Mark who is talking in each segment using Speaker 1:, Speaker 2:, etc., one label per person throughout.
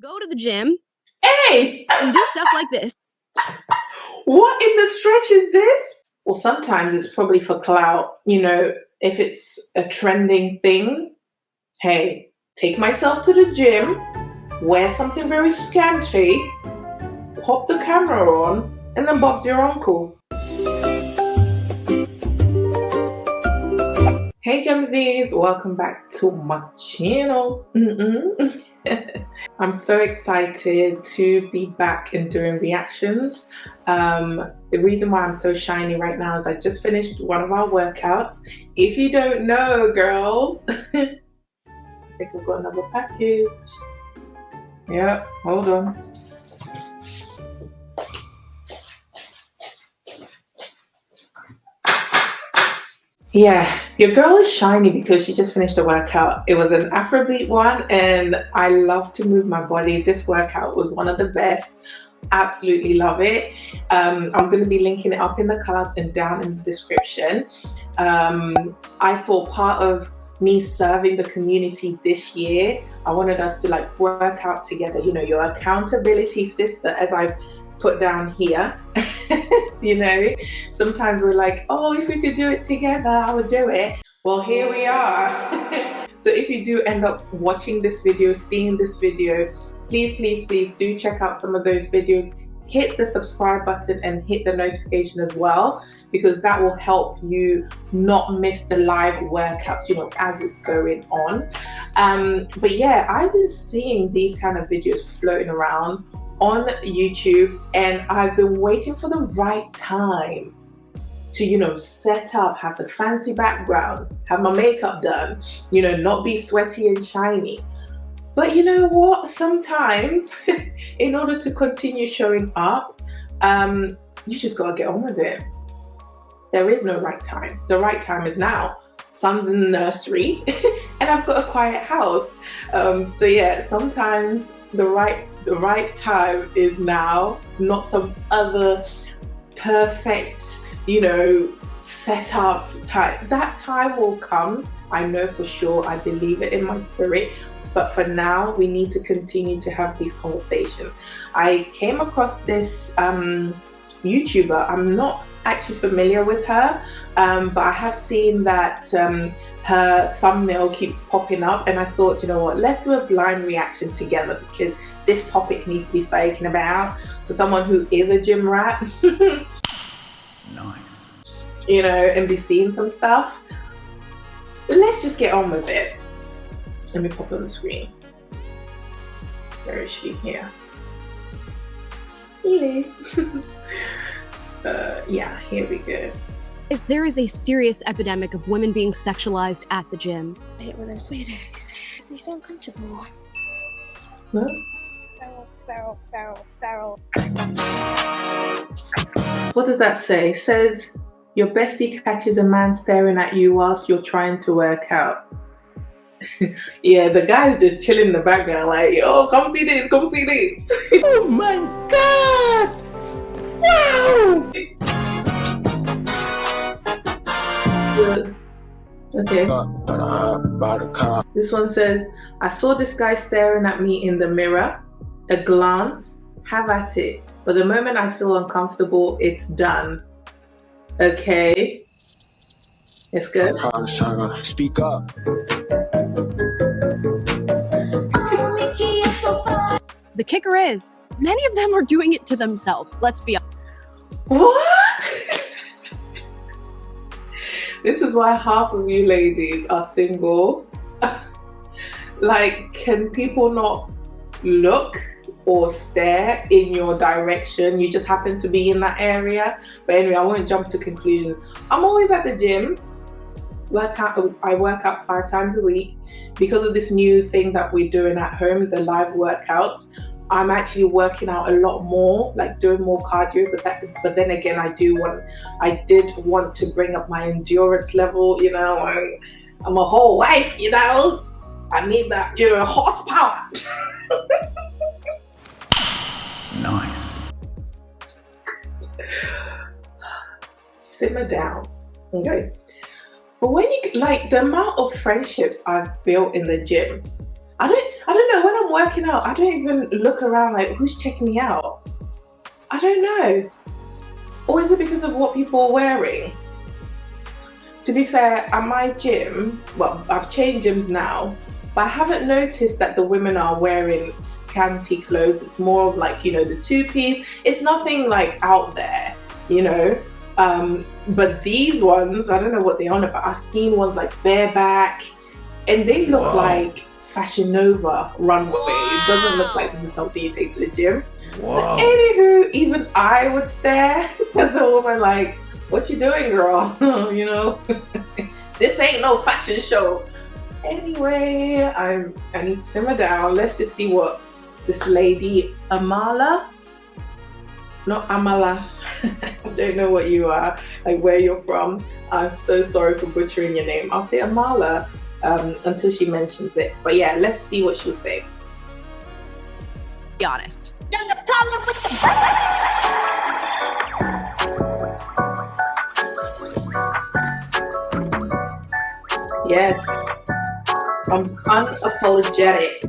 Speaker 1: go to the gym
Speaker 2: Hey!
Speaker 1: and do stuff like this.
Speaker 2: What in the stretch is this? Well, sometimes it's probably for clout. You know, if it's a trending thing, hey, take myself to the gym, wear something very scanty, pop the camera on, and then Bob's your uncle. Hey Gemsies, welcome back to my channel. I'm so excited to be back and doing reactions. The reason why I'm so shiny right now is I just finished one of our workouts. If you don't know, girls, I think we've got another package. Yeah, hold on. Yeah, your girl is shiny because she just finished a workout. It was an Afrobeat one and I love to move my body. This workout was one of the best. Absolutely love it. I'm going to be linking it up in the cards and down in the description. I thought part of me serving the community this year, I wanted us to like work out together, you know, your accountability sister, as I've put down here. You know, sometimes we're like, oh, if we could do it together, I would do it. Well, here we are. So if you do end up watching this video, seeing this video, please do check out some of those videos. Hit the subscribe button and hit the notification as well, because that will help you not miss the live workouts, you know, as it's going on. But yeah, I've been seeing these kind of videos floating around on YouTube, and I've been waiting for the right time to, you know, set up, have the fancy background, have my makeup done, you know, not be sweaty and shiny. But you know what? Sometimes in order to continue showing up, you just gotta get on with it. There is no right time. The right time is now. Son's in the nursery and I've got a quiet house. So yeah, sometimes the right time is now, not some other perfect, you know, setup time. That time will come. I know for sure. I believe it in my spirit. But for now, we need to continue to have these conversations. I came across this YouTuber. I'm not actually familiar with her, but I have seen that her thumbnail keeps popping up, and I thought, you know what, let's do a blind reaction together, because this topic needs to be spoken about for someone who is a gym rat.
Speaker 3: Nice.
Speaker 2: You know, and be seeing some stuff. Let's just get on with it. Let me pop on the screen. Where is she? Here. Hello. Yeah, here we go.
Speaker 1: There is a serious epidemic of women being sexualized at the gym.
Speaker 4: I hate when I say this. It makes me so uncomfortable.
Speaker 2: What?
Speaker 4: Feral.
Speaker 2: What does that say? It says, your bestie catches a man staring at you whilst you're trying to work out. Yeah, the guy's just chilling in the background like, yo, come see this, come see this.
Speaker 3: Oh my god! Wow!
Speaker 2: Okay. This one says, I saw this guy staring at me in the mirror. A glance, have at it. But the moment I feel uncomfortable, it's done. Okay. Let's go.
Speaker 3: I was trying to speak up.
Speaker 1: The kicker is, many of them are doing it to themselves. Let's be honest.
Speaker 2: What? This is why half of you ladies are single. Like, can people not look or stare in your direction? You just happen to be in that area. But anyway, I won't jump to conclusions. I'm always at the gym. I work out 5 times a week. Because of this new thing that we're doing at home, the live workouts, I'm actually working out a lot more, like doing more cardio. But then again, I did want to bring up my endurance level. You know, I'm a whole wife. You know, I need that, you know, horsepower.
Speaker 3: Nice.
Speaker 2: Simmer down, okay? But when you, like, the amount of friendships I've built in the gym, I don't know, when I'm working out, I don't even look around like, who's checking me out? I don't know. Or is it because of what people are wearing? To be fair, at my gym, well, I've changed gyms now, but I haven't noticed that the women are wearing scanty clothes. It's more of like, the two-piece. It's nothing like out there, But these ones, I don't know what they're on about. I've seen ones like bareback, and they look like Fashion Nova runway. It doesn't look like this is something you take to the gym. But anywho, even I would stare as a woman like, what you doing, girl? This ain't no fashion show. Anyway, I need to simmer down. Let's just see what this lady, not Amala. I don't know what you are, like where you're from. I'm so sorry for butchering your name. I'll say Amala until she mentions it. But yeah, let's see what she'll say.
Speaker 1: Be honest.
Speaker 2: Yes, I'm unapologetic.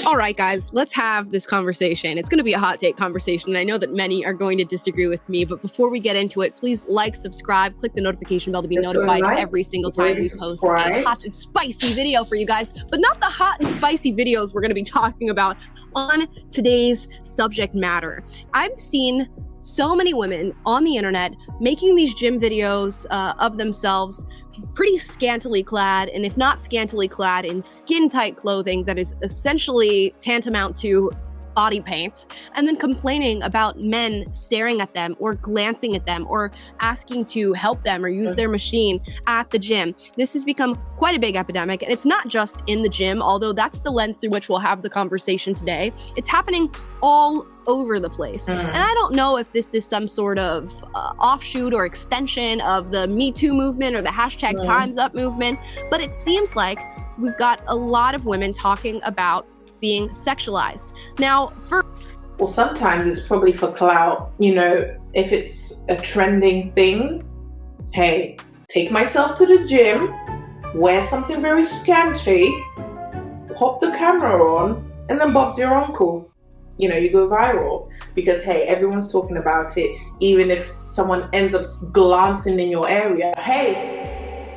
Speaker 1: All right, guys, let's have this conversation. It's going to be a hot take conversation, and I know that many are going to disagree with me, but before we get into it, please like, subscribe, click the notification bell to be notified every single time we post a hot and spicy video for you guys, but not the hot and spicy videos we're going to be talking about on today's subject matter. I've seen so many women on the internet making these gym videos of themselves pretty scantily clad, and if not scantily clad, in skin-tight clothing that is essentially tantamount to body paint, and then complaining about men staring at them or glancing at them or asking to help them or use their machine at the gym. This has become quite a big epidemic, and it's not just in the gym, although that's the lens through which we'll have the conversation today. It's happening all over the place. And I don't know if this is some sort of offshoot or extension of the Me Too movement or the hashtag Time's Up movement, but it seems like we've got a lot of women talking about being sexualized. Now,
Speaker 2: well, sometimes it's probably for clout, if it's a trending thing. Hey, take myself to the gym, wear something very scanty, pop the camera on, and then Bob's your uncle. You go viral because, hey, everyone's talking about it. Even if someone ends up glancing in your area, hey,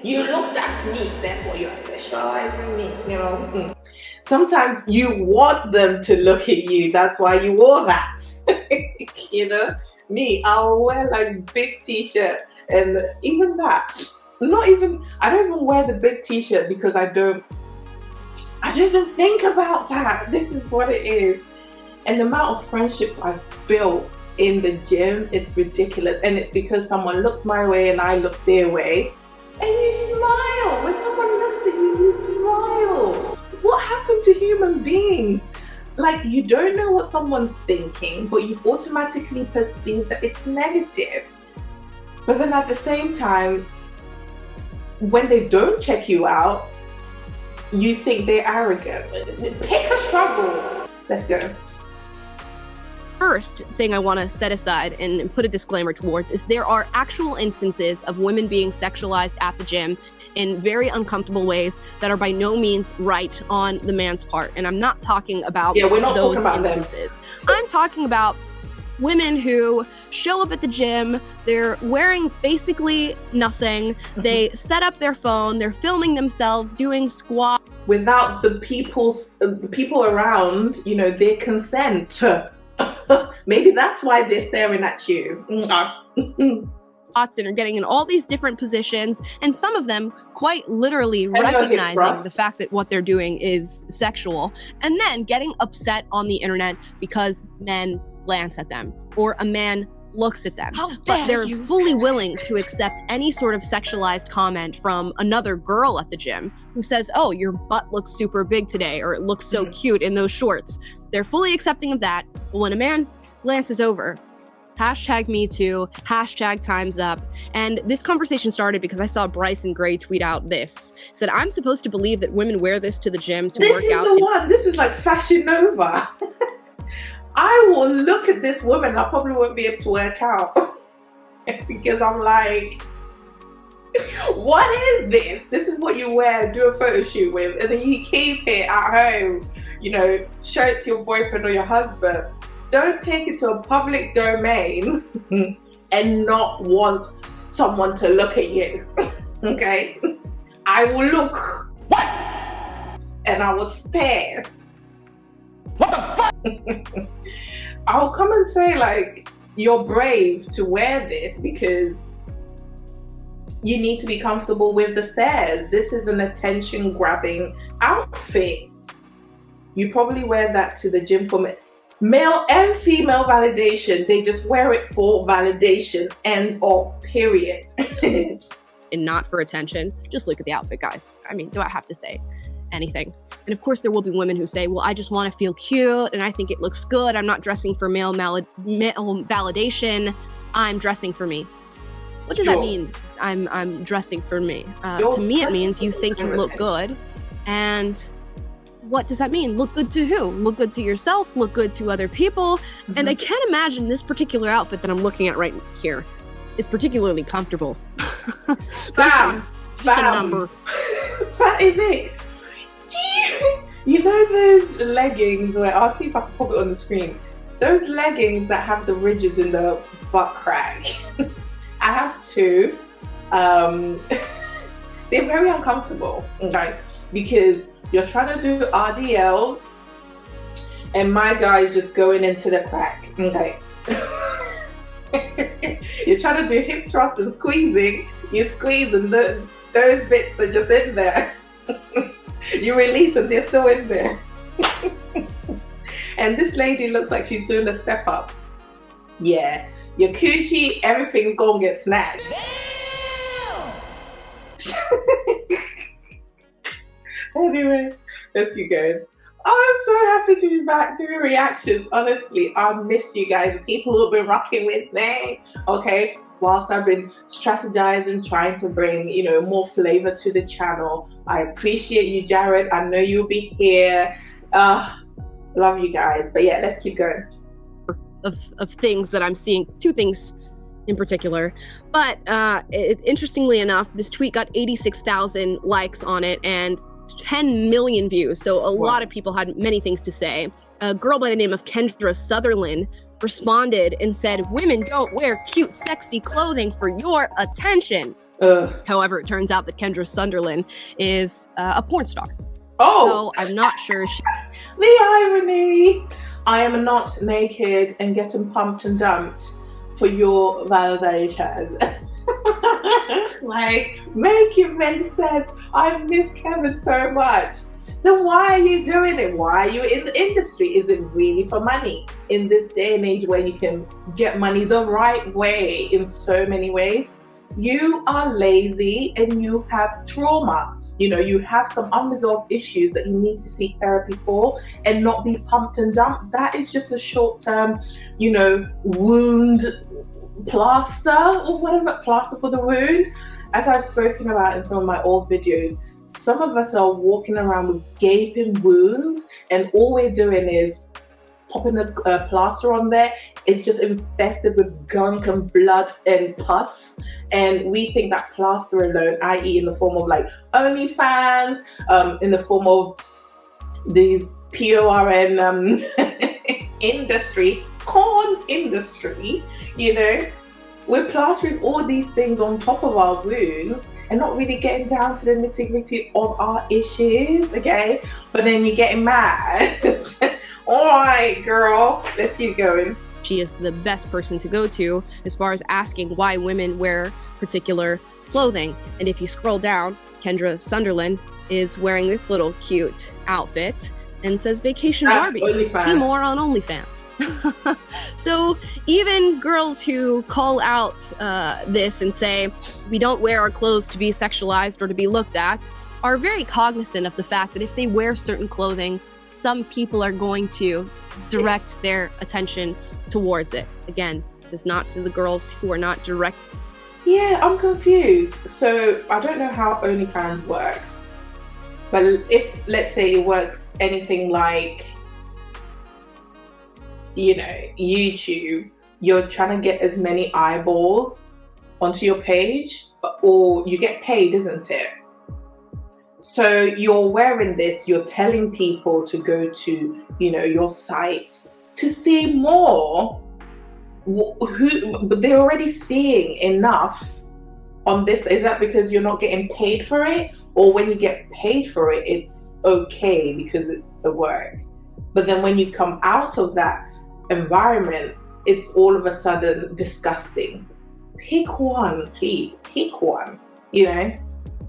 Speaker 2: you looked at me, therefore you're sexualizing me, Sometimes you want them to look at you. That's why you wore that. Me, I'll wear like big t-shirt, and even that, I don't even wear the big t-shirt because I don't even think about that. This is what it is. And the amount of friendships I've built in the gym, it's ridiculous. And it's because someone looked my way and I looked their way. And you smile. When someone looks at you, you smile. What happened to human beings? Like, you don't know what someone's thinking, but you've automatically perceived that it's negative. But then at the same time, when they don't check you out, you think they're arrogant. Pick a struggle. Let's go.
Speaker 1: First thing I want to set aside and put a disclaimer towards is there are actual instances of women being sexualized at the gym in very uncomfortable ways that are by no means right on the man's part. And I'm not talking about those instances. I'm talking about women who show up at the gym, they're wearing basically nothing, they set up their phone, they're filming themselves doing squats
Speaker 2: without the people around, their consent. Maybe that's why they're staring at you.
Speaker 1: And are getting in all these different positions, and some of them quite literally recognizing the fact that what they're doing is sexual, and then getting upset on the internet because men glance at them or a man looks at them. But they're fully willing to accept any sort of sexualized comment from another girl at the gym who says, oh, your butt looks super big today, or it looks so cute in those shorts. They're fully accepting of that. But when a man glances over, hashtag Me Too, hashtag Time's Up. And this conversation started because I saw Bryson Gray tweet out this. Said, I'm supposed to believe that women wear this to the gym to work out.
Speaker 2: This is like Fashion Nova. I will look at this woman, I probably won't be able to work out because I'm like, What is this? This is what you wear, do a photo shoot with, and then you keep it at home, you know, show it to your boyfriend or your husband. Don't take it to a public domain and not want someone to look at you. Okay? I will look. What? And I will stare.
Speaker 3: What the fuck?
Speaker 2: I'll come and say, like, you're brave to wear this because you need to be comfortable with the stares. This is an attention-grabbing outfit. You probably wear that to the gym for male and female validation. They just wear it for validation, end of, period.
Speaker 1: And not for attention. Just look at the outfit, guys. I mean, do I have to say anything? And of course, there will be women who say, well, I just want to feel cute and I think it looks good. I'm not dressing for male validation. I'm dressing for me. What does that mean? I'm dressing for me. To me, it means you think you look good. And what does that mean? Look good to who? Look good to yourself, look good to other people. Mm-hmm. And I can't imagine this particular outfit that I'm looking at right here is particularly comfortable.
Speaker 2: Bam!
Speaker 1: Just a number.
Speaker 2: That is it. You know those leggings where, I'll see if I can pop it on the screen. Those leggings that have the ridges in the butt crack. I have two. They're very uncomfortable, okay? Because you're trying to do RDLs and my guy's just going into the crack, okay? You're trying to do hip thrust and squeezing, you're squeezing, those bits are just in there. You release and they're still in there. And this lady looks like she's doing a step up. Yeah, your coochie, everything's gonna get snatched. Anyway, let's keep going. Oh, I'm so happy to be back doing reactions. Honestly, I missed you guys. People who've been rocking with me. Okay, whilst I've been strategizing, trying to bring, you know, more flavor to the channel. I appreciate you, Jared. I know you'll be here. Love you guys. But yeah, let's keep going.
Speaker 1: Of things that I'm seeing, two things in particular. But interestingly enough, this tweet got 86,000 likes on it and 10 million views. So a lot of people had many things to say. A girl by the name of Kendra Sutherland responded and said, "Women don't wear cute, sexy clothing for your attention." However, it turns out that Kendra Sunderland is a porn star. So I'm not sure
Speaker 2: The irony! I am not naked and getting pumped and dumped for your validation. Like, make it make sense. I miss Kevin so much. Then why are you doing it? Why are you in the industry? Is it really for money? In this day and age where you can get money the right way in so many ways, you are lazy and you have trauma. You know, you have some unresolved issues that you need to seek therapy for and not be pumped and dumped. That is just a short-term, you know, wound plaster or whatever, plaster for the wound. As I've spoken about in some of my old videos, some of us are walking around with gaping wounds and all we're doing is popping a plaster on there. It's just infested with gunk and blood and pus, and we think that plaster alone, i.e. in the form of like OnlyFans, in the form of these PORN industry, corn industry, you know, we're plastering all these things on top of our wounds and not really getting down to the nitty-gritty of our issues, okay? But then you're getting mad. All right, girl, let's keep going.
Speaker 1: She is the best person to go to as far as asking why women wear particular clothing. And if you scroll down, Kendra Sunderland is wearing this little cute outfit and says Vacation Barbie. See more on OnlyFans. So even girls who call out this and say we don't wear our clothes to be sexualized or to be looked at are very cognizant of the fact that if they wear certain clothing, some people are going to direct their attention towards it. Again, this is not to the girls who are not direct.
Speaker 2: Yeah, I'm confused. So I don't know how OnlyFans works. But if, let's say, it works anything like, you know, YouTube, you're trying to get as many eyeballs onto your page. or you get paid, isn't it? So you're wearing this, you're telling people to go to, your site to see more. But they're already seeing enough on this. Is that because you're not getting paid for it? Or when you get paid for it, it's okay because it's the work. But then when you come out of that environment, it's all of a sudden disgusting. Pick one, please. Pick one.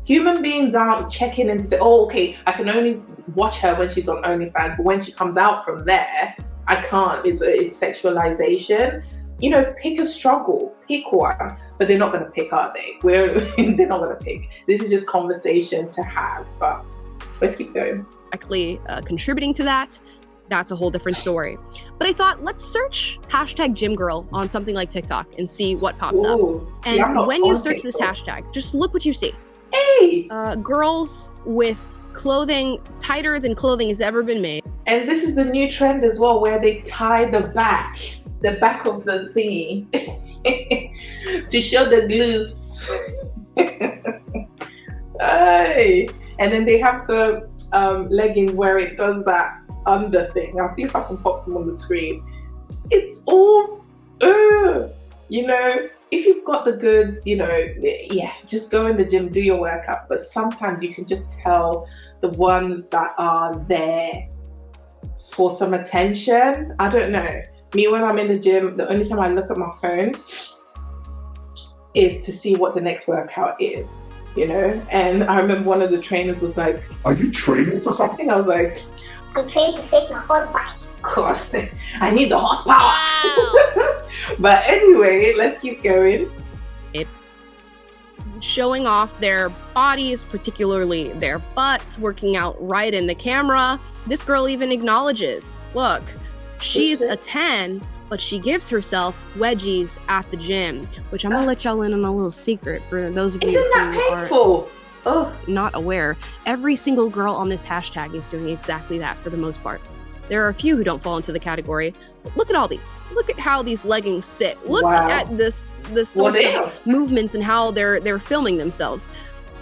Speaker 2: Human beings aren't checking in to say, oh, okay, I can only watch her when she's on OnlyFans, but when she comes out from there, I can't. It's sexualization. Pick a struggle, pick one, but they're not going to pick, are they? They're not going to pick. This is just conversation to have, but let's keep going.
Speaker 1: Directly contributing to that, that's a whole different story. But I thought, let's search #gymgirl on something like TikTok and see what pops up. And when you search this hashtag, just look what you see.
Speaker 2: Hey!
Speaker 1: Girls with clothing tighter than clothing has ever been made.
Speaker 2: And this is the new trend as well, where they tie the back of the thingy to show the glutes. Hey! And then they have the leggings where it does that under thing. I'll see if I can pop some on the screen. It's all, if you've got the goods, just go in the gym, do your workout. But sometimes you can just tell the ones that are there for some attention. I don't know. Me, when I'm in the gym, the only time I look at my phone is to see what the next workout is, And I remember one of the trainers was like,
Speaker 3: "Are you training for something?"
Speaker 2: I was like,
Speaker 4: I'm training to face my horsepower.
Speaker 2: God, I need the horsepower. But anyway, let's keep going.
Speaker 1: Showing off their bodies, particularly their butts, working out right in the camera. This girl even acknowledges, look, she's a 10, but she gives herself wedgies at the gym, which I'm gonna let y'all in on a little secret for those of you
Speaker 2: Isn't that painful?
Speaker 1: are not aware. Every single girl on this hashtag is doing exactly that for the most part. There are a few who don't fall into the category. But look at all these. Look at how these leggings sit. Look at this sorts of movements and how they're filming themselves.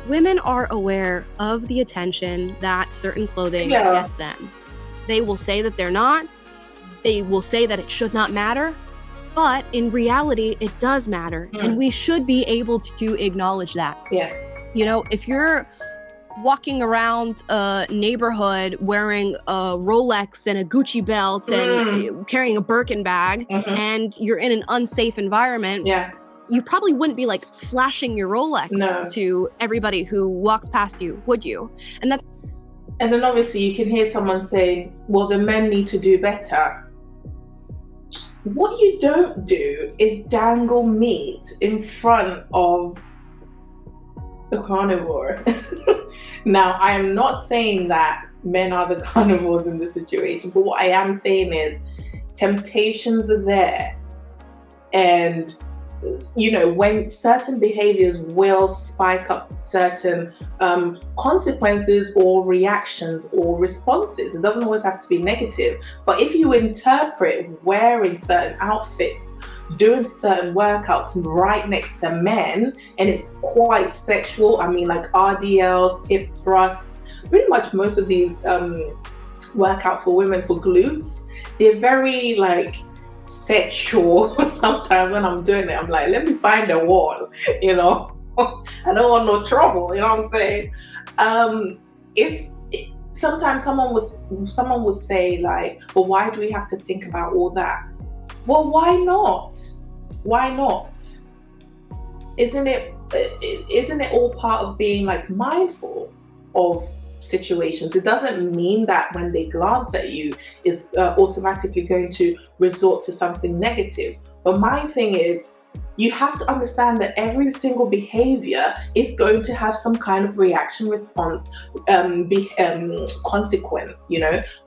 Speaker 1: Women are aware of the attention that certain clothing gets them. They will say that they're not. They will say that it should not matter. But in reality, it does matter. And we should be able to acknowledge that.
Speaker 2: Yes.
Speaker 1: If you're walking around a neighborhood wearing a Rolex and a Gucci belt and carrying a Birkin bag and you're in an unsafe environment, you probably wouldn't be like flashing your Rolex to everybody who walks past you, would you? And
Speaker 2: then obviously you can hear someone saying, well, the men need to do better. What you don't do is dangle meat in front of the carnivore. Now, I am not saying that men are the carnivores in this situation, but what I am saying is temptations are there. And, when certain behaviors will spike up certain consequences or reactions or responses, it doesn't always have to be negative. But if you interpret wearing certain outfits, doing certain workouts right next to men, and it's quite sexual. I mean, like RDLs, hip thrusts, pretty much most of these workout for women for glutes, they're very sexual. Sometimes when I'm doing it, I'm like, let me find a wall, I don't want no trouble, what I'm saying? If sometimes someone would say well, why do we have to think about all that? Well, why not? Why not? Isn't it all part of being mindful of situations? It doesn't mean that when they glance at you is automatically going to resort to something negative. But my thing is, you have to understand that every single behavior is going to have some kind of reaction, response, consequence.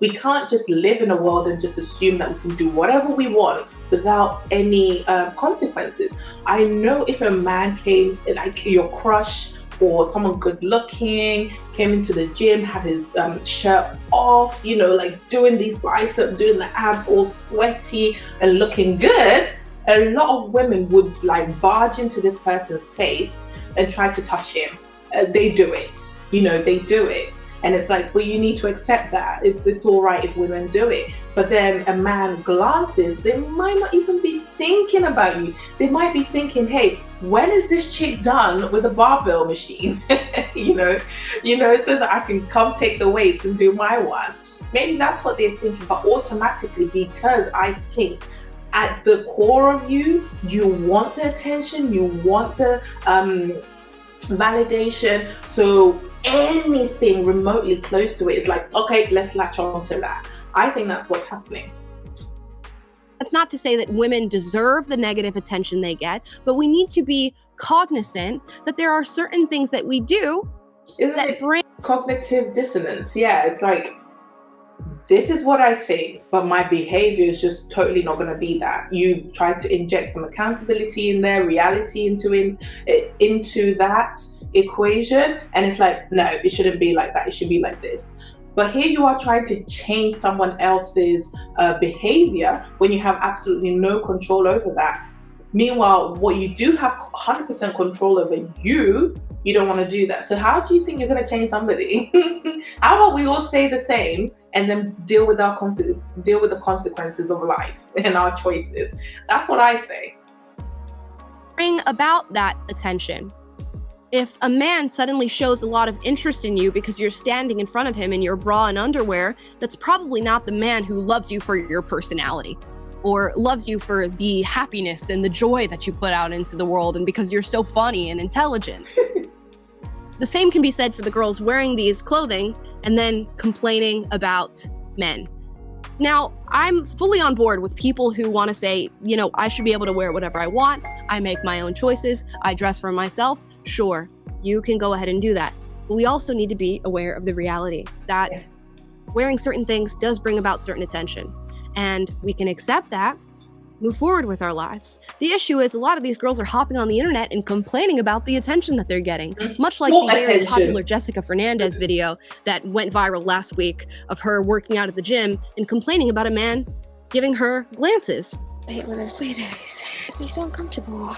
Speaker 2: We can't just live in a world and just assume that we can do whatever we want without any consequences. I know if a man came, your crush or someone good looking, came into the gym, had his shirt off, doing these biceps, doing the abs all sweaty and looking good, a lot of women would like barge into this person's space and try to touch him. They do it, they do it. And it's like, well, you need to accept that. It's all right if women do it. But then a man glances, they might not even be thinking about you. They might be thinking, hey, when is this chick done with a barbell machine? So that I can come take the weights and do my one. Maybe that's what they're thinking, but automatically, because I think at the core of you, you want the attention, you want the validation. So anything remotely close to it is like, okay, let's latch on to that. I think that's what's happening.
Speaker 1: That's not to say that women deserve the negative attention they get, but we need to be cognizant that there are certain things that we do that bring
Speaker 2: cognitive dissonance. Yeah, it's like, this is what I think, but my behavior is just totally not going to be that. You try to inject some accountability in there, reality into that equation, and it's like, no, it shouldn't be like that. It should be like this. But here you are trying to change someone else's behavior when you have absolutely no control over that. Meanwhile, what you do have 100% control over, you don't want to do that. So how do you think you're going to change somebody? How about we all stay the same and then deal with the consequences of life and our choices? That's what I say.
Speaker 1: Bring about that attention. If a man suddenly shows a lot of interest in you because you're standing in front of him in your bra and underwear, that's probably not the man who loves you for your personality or loves you for the happiness and the joy that you put out into the world and because you're so funny and intelligent. The same can be said for the girls wearing these clothing and then complaining about men. Now, I'm fully on board with people who want to say, I should be able to wear whatever I want. I make my own choices. I dress for myself. Sure, you can go ahead and do that. But we also need to be aware of the reality that wearing certain things does bring about certain attention. And we can accept that, move forward with our lives. The issue is a lot of these girls are hopping on the internet and complaining about the attention that they're getting. Much like the very popular Jessica Fernandez video that went viral last week of her working out at the gym and complaining about a man giving her glances.
Speaker 5: I hate when there's sweet days. It's me so uncomfortable.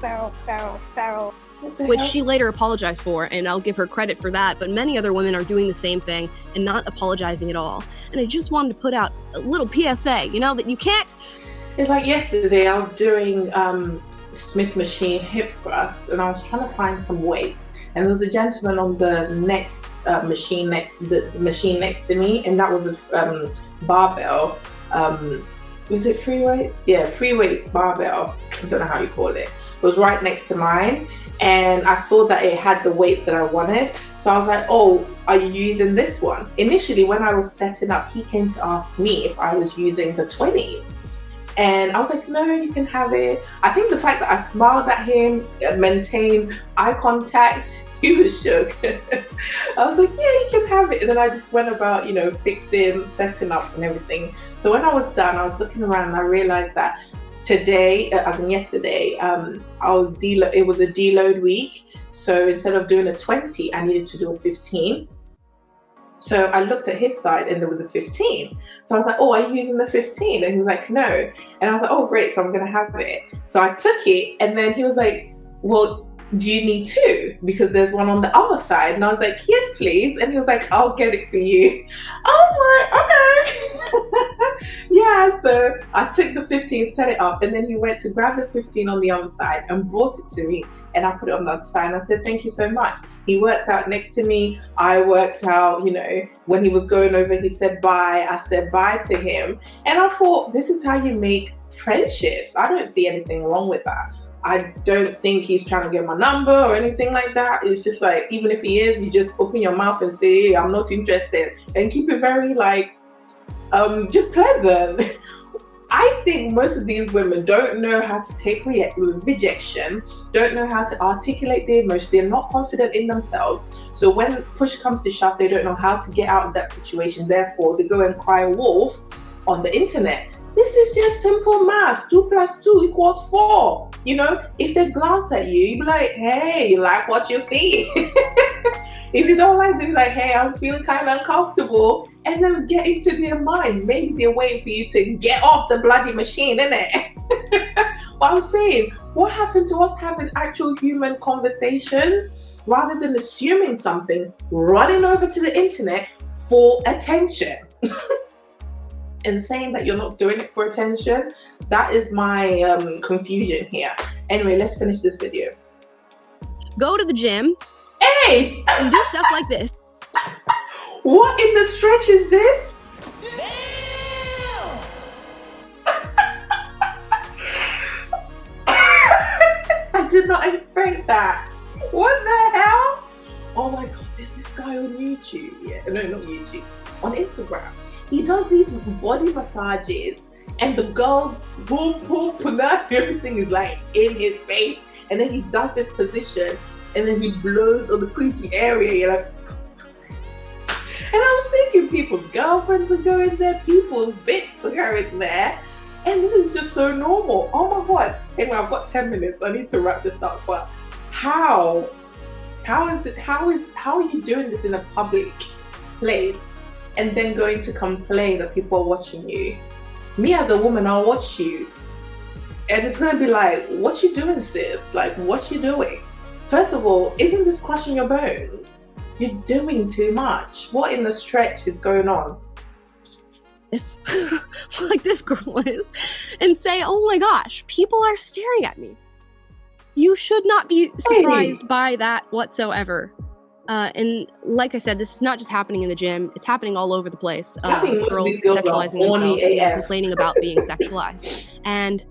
Speaker 5: So.
Speaker 1: Which she later apologized for, and I'll give her credit for that, but many other women are doing the same thing and not apologizing at all. And I just wanted to put out a little PSA, that you can't...
Speaker 2: It's like yesterday I was doing Smith machine hip thrusts, and I was trying to find some weights, and there was a gentleman on the machine next to me, and that was a barbell. Was it free weight? Yeah, free weights barbell. I don't know how you call it. It was right next to mine, and I saw that it had the weights that I wanted. So I was like, oh, are you using this one? Initially, when I was setting up, he came to ask me if I was using the 20s. And I was like, no, you can have it. I think the fact that I smiled at him, maintained eye contact, he was shook. I was like, yeah, you can have it. And then I just went about, fixing, setting up and everything. So when I was done, I was looking around and I realized that today, as in yesterday, it was a deload week. So instead of doing a 20, I needed to do a 15. So I looked at his side and there was a 15. So I was like, oh, are you using the 15? And he was like, no. And I was like, oh, great. So I'm going to have it. So I took it, and then he was like, well, do you need two? Because there's one on the other side. And I was like, yes, please. And he was like, I'll get it for you. I was like, okay. Yeah, so I took the 15, set it up, and then he went to grab the 15 on the other side and brought it to me. And I put it on the other side, and I said, thank you so much. He worked out next to me. I worked out, when he was going over, he said bye. I said bye to him. And I thought, this is how you make friendships. I don't see anything wrong with that. I don't think he's trying to get my number or anything like that. It's just like, even if he is, you just open your mouth and say, hey, I'm not interested, and keep it very just pleasant. I think most of these women don't know how to take rejection, don't know how to articulate their emotions. They're not confident in themselves. So when push comes to shove, they don't know how to get out of that situation. Therefore, they go and cry wolf on the internet. this is just simple maths. 2 plus 2 equals 4. You know, if they glance at you, you be like, hey, you like what you see? If you don't like them, be like, hey, I'm feeling kind of uncomfortable. And then get into their minds. Maybe they're waiting for you to get off the bloody machine, innit? But I'm saying, what happened to us having actual human conversations rather than assuming something, running over to the internet for attention? And saying that you're not doing it for attention, that is my confusion here. Anyway, let's finish this video.
Speaker 1: Go to the gym.
Speaker 2: Hey!
Speaker 1: And do stuff like this.
Speaker 2: What in the stretch is this? I did not expect that. What the hell? Oh my god, there's this guy on YouTube. Yeah, no, not YouTube. On Instagram. He does these body massages and the girls boom, boom, puna, everything is like in his face. And then he does this position and then he blows on the coochie area. You're like, and I'm thinking people's girlfriends are going there, people's bits are going there. And this is just so normal. Oh my god. Anyway, I've got 10 minutes. I need to wrap this up. But how are you doing this in a public place and then going to complain that people are watching you? Me as a woman, I'll watch you. And it's gonna be like, what you doing, sis? Like, what you doing? First of all, isn't this crushing your bones? You're doing too much. What in the stretch is going on?
Speaker 1: This, like this girl is, and say, oh my gosh, people are staring at me. You should not be surprised by that whatsoever. And like I said, this is not just happening in the gym. It's happening all over the place. Girls sexualizing themselves and complaining about being sexualized. And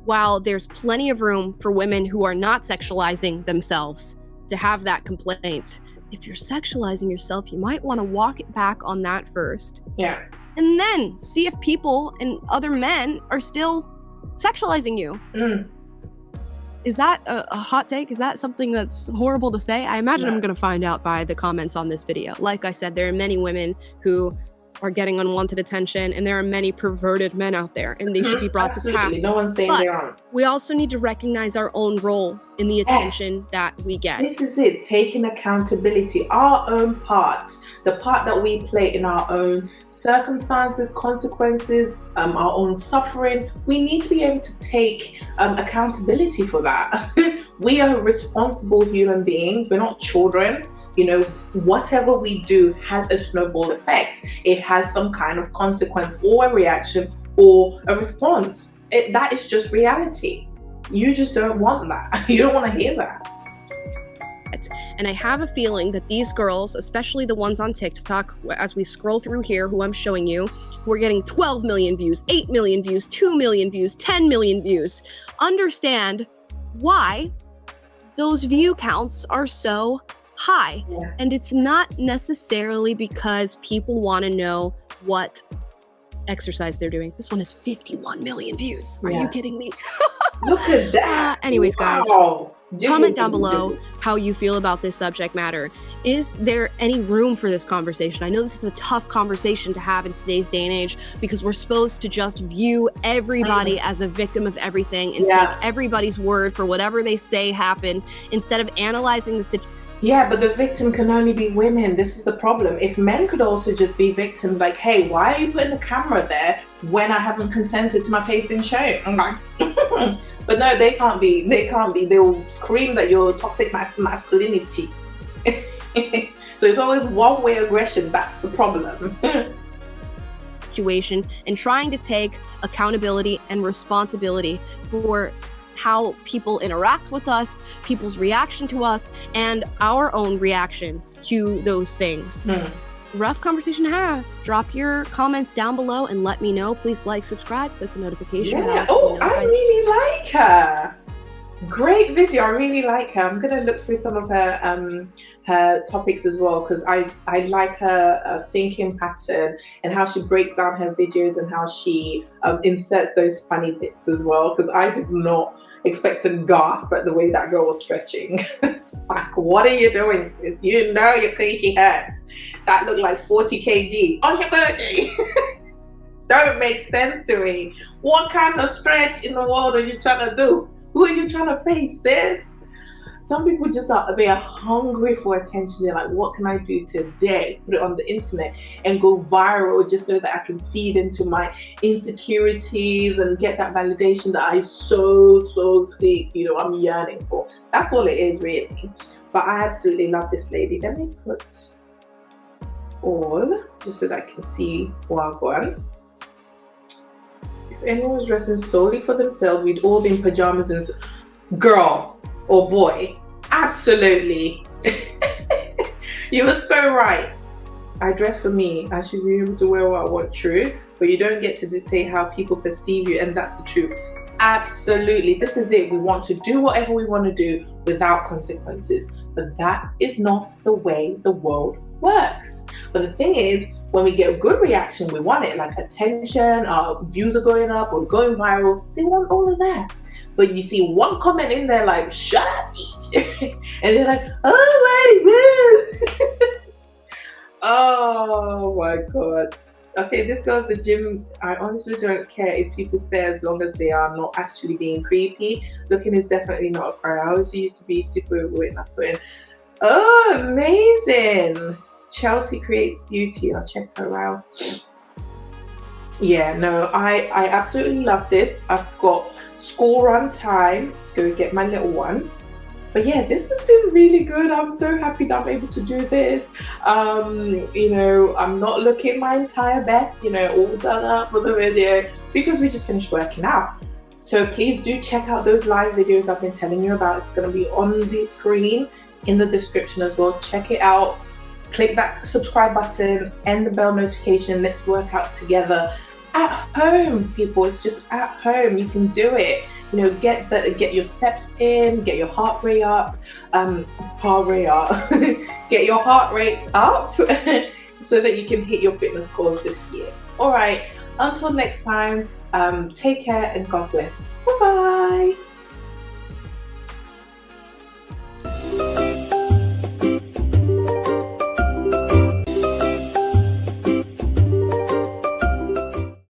Speaker 1: while there's plenty of room for women who are not sexualizing themselves to have that complaint, if you're sexualizing yourself, you might want to walk it back on that first.
Speaker 2: Yeah.
Speaker 1: And then see if people and other men are still sexualizing you.
Speaker 2: Mm.
Speaker 1: Is that a hot take? Is that something that's horrible to say? I imagine I'm going to find out by the comments on this video. Like I said, there are many women who are getting unwanted attention, and there are many perverted men out there, and they should be brought to task.
Speaker 2: No one's saying they aren't.
Speaker 1: We also need to recognize our own role in the attention that we get.
Speaker 2: This is it, taking accountability, our own part, the part that we play in our own circumstances, consequences, our own suffering. We need to be able to take accountability for that. We are responsible human beings. We're not children. You know, whatever we do has a snowball effect. It has some kind of consequence or a reaction or a response. That is just reality. You just don't want that. You don't want to hear that.
Speaker 1: And I have a feeling that these girls, especially the ones on TikTok, as we scroll through here, who I'm showing you, who are getting 12 million views, 8 million views, 2 million views, 10 million views, understand why those view counts are so high.
Speaker 2: Yeah.
Speaker 1: And it's not necessarily because people want to know what exercise they're doing. This one has 51 million views. Are you kidding me?
Speaker 2: Look at that.
Speaker 1: Anyways, guys, comment down below how you feel about this subject matter. Is there any room for this conversation? I know this is a tough conversation to have in today's day and age because we're supposed to just view everybody as a victim of everything and take everybody's word for whatever they say happened instead of analyzing the situation.
Speaker 2: Yeah, but the victim can only be women. This is the problem. If men could also just be victims, like, hey, why are you putting the camera there when I haven't consented to my face being shown? I'm like, but no, they can't be. They'll scream that you're toxic masculinity. So it's always one-way aggression. That's the problem.
Speaker 1: Situation and trying to take accountability and responsibility for how people interact with us, people's reaction to us, and our own reactions to those things. Rough conversation to have. Drop your comments down below and let me know. Please like, subscribe, click the notification bell.
Speaker 2: Oh, I really like her. Great video. I really like her. I'm gonna look through some of her topics as well because I like her thinking pattern and how she breaks down her videos and how she inserts those funny bits as well, because I did not expect to gasp at the way that girl was stretching. Like, what are you doing? You know your coochie hurts. That looked like 40 kg on your birthday. don't make sense to me. What kind of stretch in the world are you trying to do? Who are you trying to face, sis? Some people just they are hungry for attention. They're like, what can I do today? Put it on the internet and go viral just so that I can feed into my insecurities and get that validation that I so speak, I'm yearning for. That's all it is, really. But I absolutely love this lady. Let me put all, just so that I can see Wagwan. If anyone was dressing solely for themselves, we'd all be in pajamas and girl or boy, absolutely. You were so right. I dress for me. I should be able to wear what I want, true, but you don't get to dictate how people perceive you, and that's the truth. Absolutely. This is it. We want to do whatever we want to do without consequences, but that is not the way the world works. But the thing is, when we get a good reaction, we want it, like attention, our views are going up, we're going viral. They want all of that. But you see one comment in there like, shut up, and they're like, oh my God. Oh my God. Okay, this girl's the gym. I honestly don't care if people stare as long as they are not actually being creepy. Looking is definitely not a priority. I used to be super overweight. Oh, amazing. Chelsea creates beauty. I'll check her out. Yeah, no, I absolutely love this. I've got school run time. Go get my little one. But yeah, this has been really good. I'm so happy that I'm able to do this. I'm not looking my entire best, all done up for the video because we just finished working out. So please do check out those live videos I've been telling you about. It's going to be on the screen in the description as well. Check it out. Click that subscribe button and the bell notification. Let's work out together at home, people. It's just at home. You can do it. Get your steps in, get your heart rate up, get your heart rate up so that you can hit your fitness goals this year. All right, until next time, take care and God bless. Bye-bye.